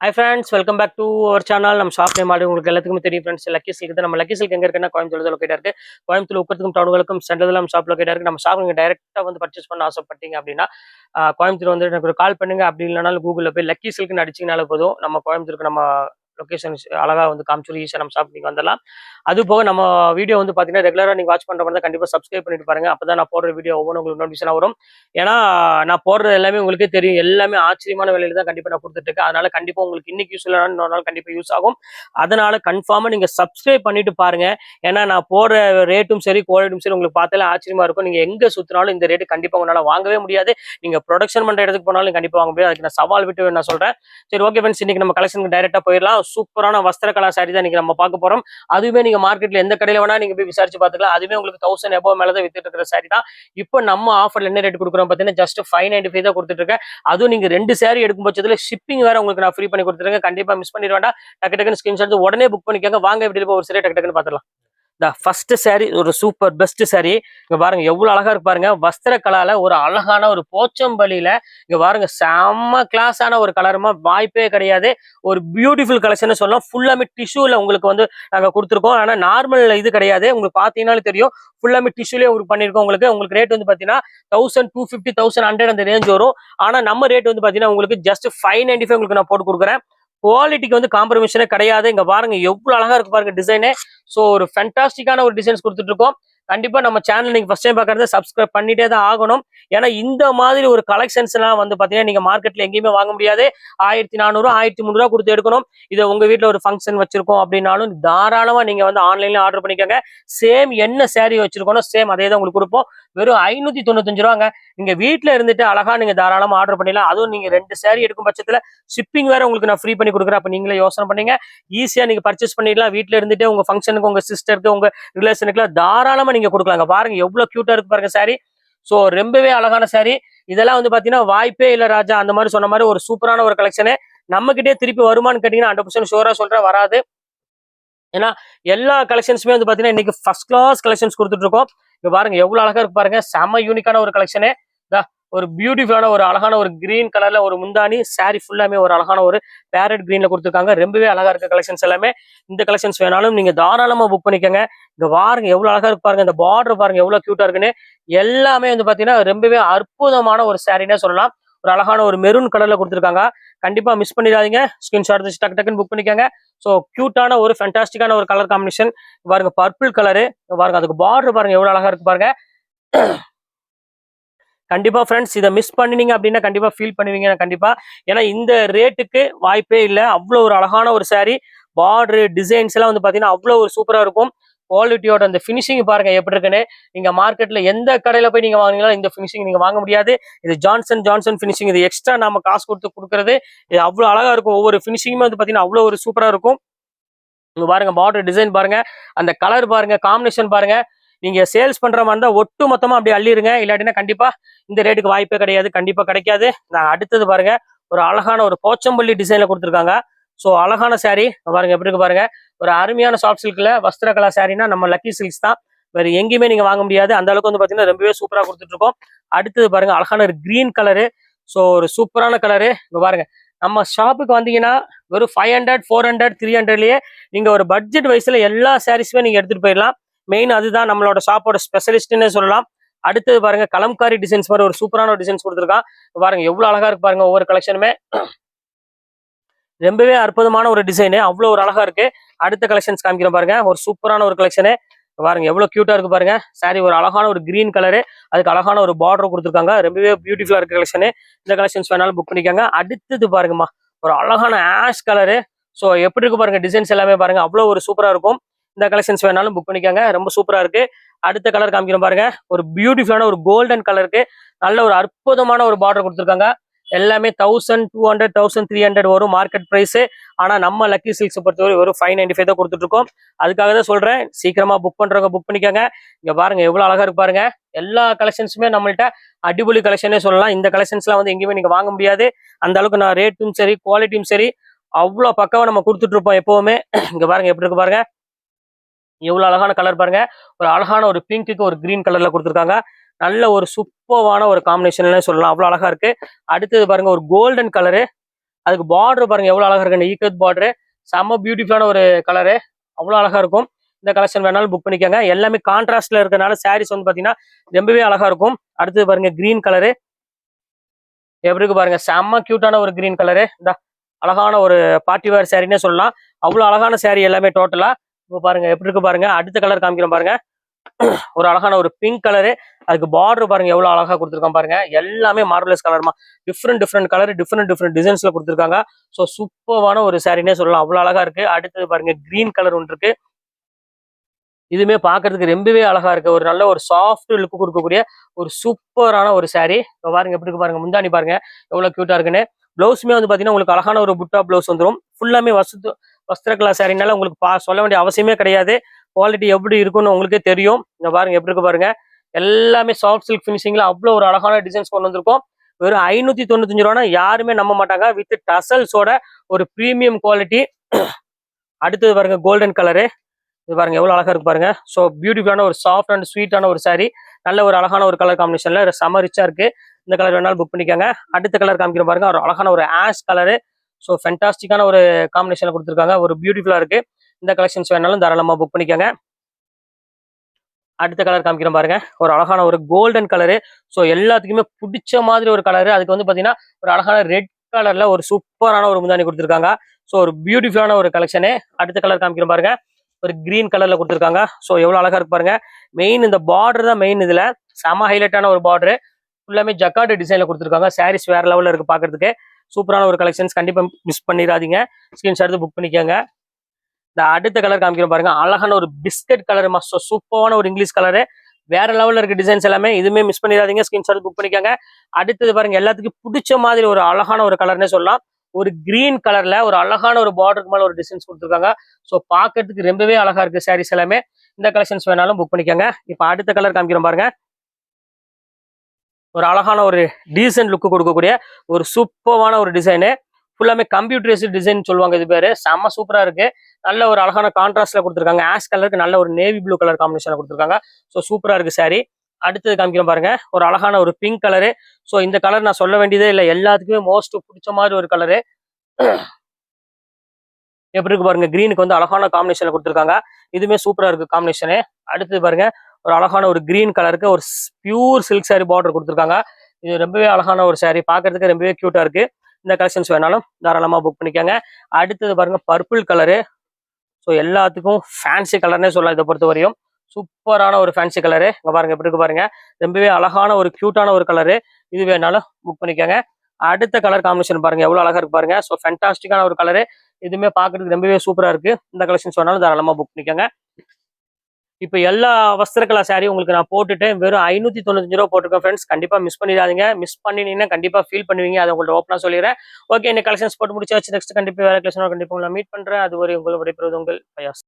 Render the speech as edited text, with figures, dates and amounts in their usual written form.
Hi friends, welcome back to our channel. நம்ம shop name already உங்களுக்கு எல்லாத்துக்குமே தெரியும் ஃப்ரெண்ட்ஸ். Lucky silk. நம்ம லக்கி சில்க் எங்க இருக்குன்னா கோயம்புத்தூர்ல லொகேட் இருக்கு. கோயம்புத்தூர் உக்கத்துக்கும் டவுனுகளுக்கும் சென்டர்ல நம்ம ஷாப் லொகேட் இருக்கு. நம்ம ஷாப் நீங்க டைரக்டா வந்து பர்ச்சேஸ் பண்ண ஆசைப்பட்டீங்க அப்படின்னா கோயம்புத்தூர் வந்து எனக்கு ஒரு கால் பண்ணுங்க. அப்படி இல்லைனாலும் கூகுளில் போய் லக்கி சில்க்னு அடிச்சிங்கனால போதும். நம்ம கோயம்புத்தூருக்கு நம்ம லொகேஷன் அழகா வந்து காமிச்சு ஈஸியாக நம்ம ஷாப் நீங்க வந்துடலாம். அது போக நம்ம வீடியோ வந்து பார்த்தீங்கன்னா ரெகுலராக நீங்கள் வாட்ச் பண்ணுற மாதிரி தான் கண்டிப்பாக சப்ஸ்கிரைப் பண்ணிட்டு பாருங்க. அப்போ தான் நான் போடுற வீடியோ ஒவ்வொன்றும் உங்களுக்கு நோட்டிஃபிகேஷன் வரும். ஏன்னா நான் போடுறது எல்லாமே உங்களுக்கே தெரியும். எல்லாமே ஆச்சரியமான விலையில தான் கண்டிப்பாக நான் கொடுத்துட்டு இருக்கேன். அதனால கண்டிப்பாக உங்களுக்கு இன்னைக்கு யூஸ் இல்லைனாலும் இன்னொரு நாள் கண்டிப்பாக யூஸ் ஆகும். அதனால கன்ஃபார்மாக நீங்கள் சப்ஸ்கிரைப் பண்ணிட்டு பாருங்க. ஏன்னா நான் போடுற ரேட்டும் சரி குவாலிட்டியும் சரி உங்களுக்கு பார்த்தாலே ஆச்சரியமா இருக்கும். நீங்கள் எங்கே சுற்றினாலும் இந்த ரேட்டு கண்டிப்பாக உங்களால் வாங்கவே முடியாது. நீங்கள் ப்ரொடக்ஷன் பண்ணுற இடத்துக்கு போனாலும் கண்டிப்பாக வாங்க முடியாது. அதுக்கு நான் சவால் விட்டு நான் சொல்கிறேன். சரி, ஓகே ஃப்ரெண்ட்ஸ், இன்னைக்கு நம்ம கலெக்ஷனுக்கு டைரெக்டாக போயிடலாம். சூப்பரான வஸ்திர கலா சாரி தான் இன்னைக்கு நம்ம பார்க்க போகிறோம். அதுவுமே நீங்க மார்க்கெட்ல எந்த கடையில வேணா நீங்க போய் விசாரிச்சு பாத்துக்கலாம். அதுவே உங்களுக்கு 1000 எபோவ் மேல தான் வித்துட்டு இருக்கிற சாரி தான். இப்போ நம்ம ஆஃபர்ல என்ன ரேட் கொடுக்குறோம் பாத்தீங்கன்னா ஜஸ்ட் 595 தான் கொடுத்துட்டு இருக்கேன். அதுவும் நீங்க 2 சாரி எடுக்கும் பட்சத்துல ஷிப்பிங் வேற உங்களுக்கு நான் ஃப்ரீ பண்ணி கொடுத்துருக்கேன். கண்டிப்பா மிஸ் பண்ணிட வேண்டாம். டக்கு டக்குன்னு ஸ்கிரீன்ஷாட் உடனே புக் பண்ணிக்கோங்க. வாங்க எப்படி ஒரு சரி டக்கு டக்குன்னு பாத்துக்கலாம். ஃபர்ஸ்ட் சாரி ஒரு சூப்பர் பெஸ்ட் சாரி. இங்க பாருங்க எவ்வளவு அழகா இருக்கு பாருங்க. வஸ்திர கலால ஒரு அழகான ஒரு போச்சம்பள்ளியில இங்க பாருங்க செம்ம கிளாஸான ஒரு கலருமா வாய்ப்பே கிடையாது. ஒரு பியூட்டிஃபுல் கலெக்ஷன் சொல்லலாம். ஃபுல்லாமே டிஷ்யூல உங்களுக்கு வந்து நாங்க கொடுத்துருக்கோம். ஆனா நார்மல் இது கிடையாது. உங்களுக்கு பாத்தீங்கன்னாலும் தெரியும். ஃபுல்லாமே டிஷ்யூலயே உங்களுக்கு பண்ணிருக்கோம். உங்களுக்கு ரேட் வந்து பாத்தீங்கன்னா 1250 1100 அந்த ரேஞ்ச் வரும். ஆனா நம்ம ரேட் வந்து பாத்தீங்கன்னா உங்களுக்கு ஜஸ்ட் 595 உங்களுக்கு நான் போட்டு கொடுக்குறேன். குவாலிட்டிக்கு வந்து காம்ப்ரமைஷனே கிடையாது. இங்க பாருங்க எவ்வளவு அழகா இருக்கு பாருங்க டிசைனே. சோ ஒரு ஃபேண்டாஸ்டிக்கான ஒரு டிசைன்ஸ் கொடுத்துட்டு இருக்கோம். கண்டிப்பா நம்ம சேனல் நீங்க ஃபர்ஸ்ட் டைம் பாக்குறத சப்ஸ்கிரைப் பண்ணிட்டே தான் ஆகணும். ஏன்னா இந்த மாதிரி ஒரு கலெக்ஷன்ஸ் எல்லாம் வந்து பாத்தீங்கன்னா நீங்க மார்க்கெட்ல எங்கேயுமே வாங்க முடியாது. 1400 1300 கொடுத்து எடுக்கணும். இதை உங்க வீட்டுல ஒரு ஃபங்க்ஷன் வச்சிருக்கோம் அப்படின்னாலும் தாராளமா நீங்க வந்து ஆன்லைன்ல ஆர்டர் பண்ணிக்கோங்க. சேம் என்ன சாரி வச்சிருக்கோம் சேம் அதே தான் உங்களுக்கு கொடுப்போம். வெறும் 595 ரூபாங்க. நீங்க வீட்டுல இருந்துட்டு அழகா நீங்க தாராளமா ஆர்டர் பண்ணிடலாம். அதுவும் நீங்க 2 சாரி எடுக்கும் பட்சத்துல ஷிப்பிங் வேற உங்களுக்கு நான் ஃப்ரீ பண்ணி கொடுக்குறேன். அப்ப நீங்களே யோசனை பண்ணீங்க ஈஸியா நீங்க பர்ச்சேஸ் பண்ணிடலாம். வீட்டுல இருந்துட்டு உங்க ஃபங்க்ஷனுக்கு உங்க சிஸ்டருக்கு உங்க ரிலேஷனுக்கு தாராளமா நீங்க கொடுக்கலாங்க. பாருங்க எவ்வளவு கியூட்டா இருக்கு பாருங்க சாரி. சோ ரொம்பவே அழகான சாரி. இதெல்லாம் வந்து பாத்தீங்கன்னா வாய்ப்பே இல்ல ராஜா அந்த மாதிரி சொன்ன மாதிரி ஒரு சூப்பரான ஒரு கலெக்ஷனு. நம்ம கிட்டே திருப்பி வருமானு கேட்டீங்கன்னா 100% ஷோரா சொல்றேன் வராது. ஏன்னா எல்லா கலெக்ஷன்ஸுமே வந்து பாத்தீங்கன்னா இன்னைக்கு ஃபர்ஸ்ட் கிளாஸ் கலெக்ஷன்ஸ் கொடுத்துட்டு இருக்கோம். இங்க பாருங்க எவ்வளவு அழகா இருக்கு பாருங்க. செம யூனிக்கான ஒரு கலெக்ஷனு. ஒரு பியூட்டிஃபுல்லான ஒரு அழகான ஒரு கிரீன் கலர்ல ஒரு முந்தானி சாரி ஃபுல்லாமே ஒரு அழகான ஒரு பேரட் கிரீன்ல கொடுத்துருக்காங்க. ரொம்பவே அழகா இருக்க கலெக்ஷன்ஸ் எல்லாமே. இந்த கலெக்ஷன்ஸ் வேணாலும் நீங்க தாராளமா புக் பண்ணிக்கோங்க. இங்க பாருங்க எவ்வளவு அழகா இருக்கு பாருங்க. இந்த பார்டர் பாருங்க எவ்வளவு கியூட்டா இருக்குன்னு. எல்லாமே வந்து பாத்தீங்கன்னா ரொம்பவே அற்புதமான ஒரு சாரின்னே சொல்லலாம். ஒரு அழகான ஒரு மெரூன் கலர்ல கொடுத்துருக்காங்க. கண்டிப்பா மிஸ் பண்ணிடாதீங்க. ஸ்கிரீன்ஷாட் வச்சு டக்கு டக்குன்னு புக் பண்ணிக்கோங்க. ஸோ கியூட்டான ஒரு ஃபேண்டாஸ்டிக்கான ஒரு கலர் காம்பினேஷன். பாருங்க பர்பிள் கலரு பாருங்க. அதுக்கு பார்டர் பாருங்க எவ்வளவு அழகா இருக்கு பாருங்க. கண்டிப்பா ஃப்ரெண்ட்ஸ் இதை மிஸ் பண்ணினீங்க அப்படின்னா கண்டிப்பா ஃபீல் பண்ணுவீங்க கண்டிப்பா. ஏன்னா இந்த ரேட்டுக்கு வாய்ப்பே இல்லை. அவ்வளோ ஒரு அழகான ஒரு சாரி. பார்டர் டிசைன்ஸ் எல்லாம் வந்து பாத்தீங்கன்னா அவ்வளோ ஒரு சூப்பரா இருக்கும். குவாலிட்டியோட அந்த ஃபினிஷிங் பாருங்க எப்படி இருக்குன்னு. நீங்க மார்க்கெட்ல எந்த கடையில போய் நீங்க வாங்கினாலும் இந்த ஃபினிஷிங் நீங்க வாங்க முடியாது. இது ஜான்சன் ஃபினிஷிங். இது எக்ஸ்ட்ரா நம்ம காசு கொடுத்து கொடுக்குறது. இது அவ்வளவு அழகா இருக்கும். ஒவ்வொரு ஃபினிஷிங்குமே வந்து பாத்தீங்கன்னா அவ்வளோ ஒரு சூப்பரா இருக்கும். இங்க பாருங்க பார்டர் டிசைன் பாருங்க. அந்த கலர் பாருங்க காம்பினேஷன் பாருங்க. நீங்க சேல்ஸ் பண்ற மாதிரி இருந்தா ஒட்டு மொத்தமா அப்படி அள்ளிருங்க. இல்லாட்டினா கண்டிப்பா இந்த ரேட்டுக்கு வாய்ப்பே கிடையாது. கண்டிப்பா கிடைக்காது. நான் அடுத்தது பாருங்க ஒரு அழகான ஒரு போச்சம்பள்ளி டிசைன்ல கொடுத்துருக்காங்க. ஸோ அழகான சாரி பாருங்க எப்படி இருக்கு பாருங்க. ஒரு அருமையான சாஃப்ட் சில்க்ல வஸ்திர கலா சாரினா நம்ம லக்கி சில்க்ஸ் தான். வேற எங்கேயுமே நீங்க வாங்க முடியாது. அந்த அளவுக்கு வந்து பாத்தீங்கன்னா ரொம்பவே சூப்பரா கொடுத்துட்டு இருக்கோம். அடுத்தது பாருங்க அழகான ஒரு கிரீன் கலரு. ஸோ ஒரு சூப்பரான கலரு. இங்க பாருங்க நம்ம ஷாப்புக்கு வந்தீங்கன்னா வெறும் 500 400 300லயே நீங்க ஒரு பட்ஜெட் வைஸ்ல எல்லா சாரீஸுமே நீங்க எடுத்துட்டு போயிடலாம். மெயின் அதுதான் நம்மளோட ஷாப்போட ஸ்பெஷலிஸ்ட்னு சொல்லலாம். அடுத்தது பாருங்க கலம்காரி டிசைன்ஸ் மாதிரி ஒரு சூப்பரான ஒரு டிசைன்ஸ் கொடுத்துருக்கான். பாருங்க எவ்வளவு அழகா இருக்கு பாருங்க. ஒவ்வொரு கலெக்ஷனுமே ரொம்பவே அற்புதமான ஒரு டிசைனு. அவ்வளவு ஒரு அழகா இருக்கு. அடுத்த கலெக்ஷன்ஸ் காமிக்கிறேன் பாருங்க. ஒரு சூப்பரான ஒரு கலெக்ஷனு. பாருங்க எவ்வளவு கியூட்டா இருக்கு பாருங்க. சாரி ஒரு அழகான ஒரு கிரீன் கலரு. அதுக்கு அழகான ஒரு பார்டர் கொடுத்துருக்காங்க. ரொம்பவே பியூட்டிஃபுல்லா இருக்கு கலெக்ஷனு. இந்த கலெக்ஷன்ஸ் வேணாலும் புக் பண்ணிக்கோங்க. அடுத்தது பாருங்கம்மா ஒரு அழகான ஆஷ் கலரு. ஸோ எப்படி இருக்கு பாருங்க டிசைன்ஸ் எல்லாமே பாருங்க அவ்வளவு ஒரு சூப்பரா இருக்கும். இந்த கலெக்ஷன்ஸ் வேணாலும் புக் பண்ணிக்கோங்க. ரொம்ப சூப்பரா இருக்கு. அடுத்த கலர் காமிக்கிறோம் பாருங்க. ஒரு பியூட்டிஃபுல்லான ஒரு கோல்டன் கலருக்கு நல்ல ஒரு அற்புதமான ஒரு பார்டர் கொடுத்துருக்காங்க. எல்லாமே 1200 1300 வரும் மார்க்கெட் பிரைஸ். ஆனா நம்ம லக்கி சில்க்ஸ் பொறுத்தவரை ஒரு 595 தான் கொடுத்துட்டு இருக்கோம். அதுக்காக தான் சொல்றேன் சீக்கிரமா புக் பண்றவங்க புக் பண்ணிக்கோங்க. இங்க பாருங்க எவ்வளவு அழகா இருக்கு பாருங்க. எல்லா கலெக்ஷன்ஸுமே நம்மள்ட்ட அடிபொலி கலெக்ஷனே சொல்லலாம். இந்த கலெக்ஷன்ஸ் எல்லாம் வந்து எங்கேயுமே நீங்க வாங்க முடியாது. அந்த அளவுக்கு நான் ரேட்டும் சரி குவாலிட்டியும் சரி அவ்வளவு பக்காவா நம்ம கொடுத்துட்டு இருப்போம் எப்பவுமே. இங்க பாருங்க எப்படி இருக்கு பாருங்க. எவ்வளவு அழகான கலர் பாருங்க. ஒரு அழகான ஒரு பிங்க்குக்கு ஒரு கிரீன் கலர்ல கொடுத்துருக்காங்க. நல்ல ஒரு சூப்பரான ஒரு காம்பினேஷன் சொல்லலாம். அவ்வளவு அழகா இருக்கு. அடுத்தது பாருங்க ஒரு கோல்டன் கலரு. அதுக்கு பார்டர் பாருங்க எவ்வளவு அழகா இருக்கு, ஈக்கத் பார்டர், செம்ம பியூட்டிஃபுல்லான ஒரு கலரு, அவ்வளவு அழகா இருக்கும். இந்த கலெக்ஷன் வேணாலும் புக் பண்ணிக்கோங்க. எல்லாமே கான்ட்ராஸ்ட்ல இருக்கறனால சாரீஸ் வந்து பாத்தீங்கன்னா ரொம்பவே அழகா இருக்கும். அடுத்தது பாருங்க கிரீன் கலரு, எப்படி இருக்கு பாருங்க, செம்ம கியூட்டான ஒரு கிரீன் கலரு. இந்த அழகான ஒரு பார்ட்டி வேர் சாரின்னே சொல்லலாம். அவ்வளவு அழகான சாரி எல்லாமே டோட்டலா. இப்போ பாருங்க எப்படி இருக்கு பாருங்க. அடுத்த கலர் காமிக்கிறோம் பாருங்க, ஒரு அழகான ஒரு பிங்க் கலரு, அதுக்கு பார்டர் பாருங்க எவ்வளவு அழகா கொடுத்துருக்கான் பாருங்க. எல்லாமே மார்வலஸ் கலர்மா, டிஃப்ரெண்ட் கலர், டிஃப்ரெண்ட் டிசைன்ஸ்ல கொடுத்துருக்காங்க. ஸோ சூப்பரான ஒரு சாரின்னே சொல்லலாம், அவ்வளவு அழகா இருக்கு. அடுத்தது பாருங்க கிரீன் கலர் ஒன்று இருக்கு, இதுவுமே பாக்குறதுக்கு ரொம்பவே அழகா இருக்கு. ஒரு நல்ல ஒரு சாஃப்ட் லுக் கொடுக்கக்கூடிய ஒரு சூப்பரான ஒரு சாரி. பாருங்க எப்படி இருக்கு பாருங்க, முந்தானி பாருங்க எவ்வளவு கியூட்டா இருக்குன்னு. பிளவுஸுமே வந்து பாத்தீங்கன்னா உங்களுக்கு அழகான ஒரு புட்டா பிளவுஸ் வந்துடும். ஃபுல்லாமே வஸ்திரக்கலா சாரினால உங்களுக்கு சொல்ல வேண்டிய அவசியமே கிடையாது. குவாலிட்டி எப்படி இருக்குன்னு உங்களுக்கே தெரியும். இங்க பாருங்க எப்படி இருக்கு பாருங்க, எல்லாமே சாஃப்ட் சில்க் பினிஷிங்ல அவ்வளவு ஒரு அழகான டிசைன்ஸ் கொண்டு வந்திருக்கும். வெறும் 595 ரூபானா யாருமே நம்ப மாட்டாங்க, வித் டசல்ஸோட ஒரு பிரீமியம் குவாலிட்டி. அடுத்தது பாருங்க கோல்டன் கலரு, இது பாருங்க எவ்வளவு அழகா இருக்கு பாருங்க. ஸோ பியூட்டிஃபுல்லான ஒரு சாஃப்ட் அண்ட் ஸ்வீட்டான ஒரு சாரி, நல்ல ஒரு அழகான ஒரு கலர் காம்பினேஷன்ல செம ரிச்சா இருக்கு. இந்த கலர் வேணாலும் புக் பண்ணிக்கோங்க. அடுத்த கலர் காமிக்கிறோம் பாருங்க, ஒரு அழகான ஒரு ஆஷ் கலரு. ஸோ ஃபென்டாஸ்டிக்கான ஒரு காம்பினேஷன் கொடுத்துருக்காங்க, ஒரு பியூட்டிஃபுல்லா இருக்கு. இந்த கலெக்ஷன்ஸ் வேணாலும் தாராளமா புக் பண்ணிக்கோங்க. அடுத்த கலர் காமிக்கிறோம் பாருங்க, ஒரு அழகான ஒரு கோல்டன் கலரு. ஸோ எல்லாத்துக்குமே பிடிச்ச மாதிரி ஒரு கலரு. அதுக்கு வந்து பாத்தீங்கன்னா ஒரு அழகான ரெட் கலர்ல ஒரு சூப்பரான ஒரு முந்தானி கொடுத்துருக்காங்க. ஸோ ஒரு பியூட்டிஃபுல்லான ஒரு கலெக்ஷனு. அடுத்த கலர் காமிக்கிறோம் பாருங்க, ஒரு கிரீன் கலர்ல கொடுத்துருக்காங்க. ஸோ எவ்வளவு அழகா இருக்கு பாருங்க. மெயின் இந்த பார்டர் தான் மெயின், இதுல செம ஹைலைட்டான ஒரு பார்டரு. ஃபுல்லாமே ஜக்கார்டு டிசைன்ல கொடுத்துருக்காங்க. சாரீஸ் வேற லெவல்ல இருக்கு பாக்குறதுக்கு. சூப்பரான ஒரு கலெக்ஷன்ஸ், கண்டிப்பா மிஸ் பண்ணிடாதீங்க. ஸ்கிரீன்ஷாட் எடுத்து புக் பண்ணிக்கோங்க. இந்த அடுத்த கலர் காமிக்கிறோம் பாருங்க, அழகான ஒரு பிஸ்கட் கலர், சூப்பரான ஒரு இங்கிலீஷ் கலரு, வேற லெவல்ல இருக்கு டிசைன்ஸ் எல்லாமே. இதுவுமே மிஸ் பண்ணிடாதீங்க, ஸ்கிரீன்ஷாட் புக் பண்ணிக்கோங்க. அடுத்தது பாருங்க எல்லாத்துக்கும் பிடிச்ச மாதிரி ஒரு அழகான ஒரு கலர்னே சொல்லலாம். ஒரு கிரீன் கலர்ல ஒரு அழகான ஒரு பார்டருக்கு மேல ஒரு டிசைன்ஸ் கொடுத்துருக்காங்க. ஸோ பாக்குறதுக்கு ரொம்பவே அழகா இருக்கு சாரீஸ் எல்லாமே. இந்த கலெக்ஷன்ஸ் வேணாலும் புக் பண்ணிக்கோங்க. இப்போ அடுத்த கலர் காமிக்கிறோம் பாருங்க, ஒரு அழகான ஒரு டீசென்ட் லுக் கொடுக்கக்கூடிய ஒரு சூப்பரான ஒரு டிசைனு. ஃபுல்லாமே கம்ப்யூட்டரைஸ்டு டிசைன் சொல்லுவாங்க, இது பேரு. செம்ம சூப்பரா இருக்கு. நல்ல ஒரு அழகான கான்ட்ராஸ்ட்ல கொடுத்துருக்காங்க. ஆஷ் கலருக்கு நல்ல ஒரு நேவி ப்ளூ கலர் காம்பினேஷன்ல கொடுத்துருக்காங்க. ஸோ சூப்பரா இருக்கு சாரி. அடுத்தது காமிக்கிறோம் பாருங்க, ஒரு அழகான ஒரு பிங்க் கலரு. ஸோ இந்த கலர் நான் சொல்ல வேண்டியதே இல்லை, எல்லாத்துக்குமே மோஸ்ட் பிடிச்ச மாதிரி ஒரு கலரு. எப்படி இருக்கு பாருங்க, கிரீனுக்கு வந்து அழகான காம்பினேஷன்ல கொடுத்துருக்காங்க. இதுவுமே சூப்பரா இருக்கு காம்பினேஷனு. அடுத்து பாருங்க, ஒரு அழகான ஒரு கிரீன் கலருக்கு ஒரு பியூர் சில்க் சாரி பார்டர் கொடுத்துருக்காங்க. இது ரொம்பவே அழகான ஒரு சாரி, பாக்குறதுக்கு ரொம்பவே கியூட்டா இருக்கு. இந்த கலெக்ஷன்ஸ் வேணாலும் தாராளமா புக் பண்ணிக்கோங்க. அடுத்தது பாருங்க பர்பிள் கலரு. ஸோ எல்லாத்துக்கும் ஃபேன்சி கலர்னே சொல்லலாம் இதை பொறுத்த வரையும். சூப்பரான ஒரு ஃபேன்சி கலரு. இங்க பாருங்க எப்படி இருக்கு பாருங்க, ரொம்பவே அழகான ஒரு கியூட்டான ஒரு கலரு. இது வேணாலும் புக் பண்ணிக்கோங்க. அடுத்த கலர் காம்பினேஷன் பாருங்க எவ்வளவு அழகா இருக்கு பாருங்க. ஸோ ஃபேன்டாஸ்டிக்கான ஒரு கலரு, இதுவுமே பாக்குறதுக்கு ரொம்பவே சூப்பரா இருக்கு. இந்த கலெக்ஷன்ஸ் வேணாலும் தாராளமா புக் பண்ணிக்கோங்க. இப்போ எல்லா வஸ்திரக்கலா சாரி உங்களுக்கு நான் போட்டுட்டு வெறும் 595 ரூபா போட்டிருக்கேன் ஃப்ரெண்ட்ஸ். கண்டிப்பா மிஸ் பண்ணிடாதீங்க. மிஸ் பண்ணினீங்கன்னா கண்டிப்பா ஃபீல் பண்ணுவீங்க, அதை உங்கள்ட்ட ஓப்பனா சொல்லிடுறேன். ஓகே, இந்த கலெக்ஷன்ஸ் போட்டு முடிச்சாச்சு. நெக்ஸ்ட் கண்டிப்பா வேற கலெக்ஷன் கண்டிப்பா உங்களை மீட் பண்றேன். அது ஒரு உங்களை விடைபெறுவது உங்கள் பயாஸ்.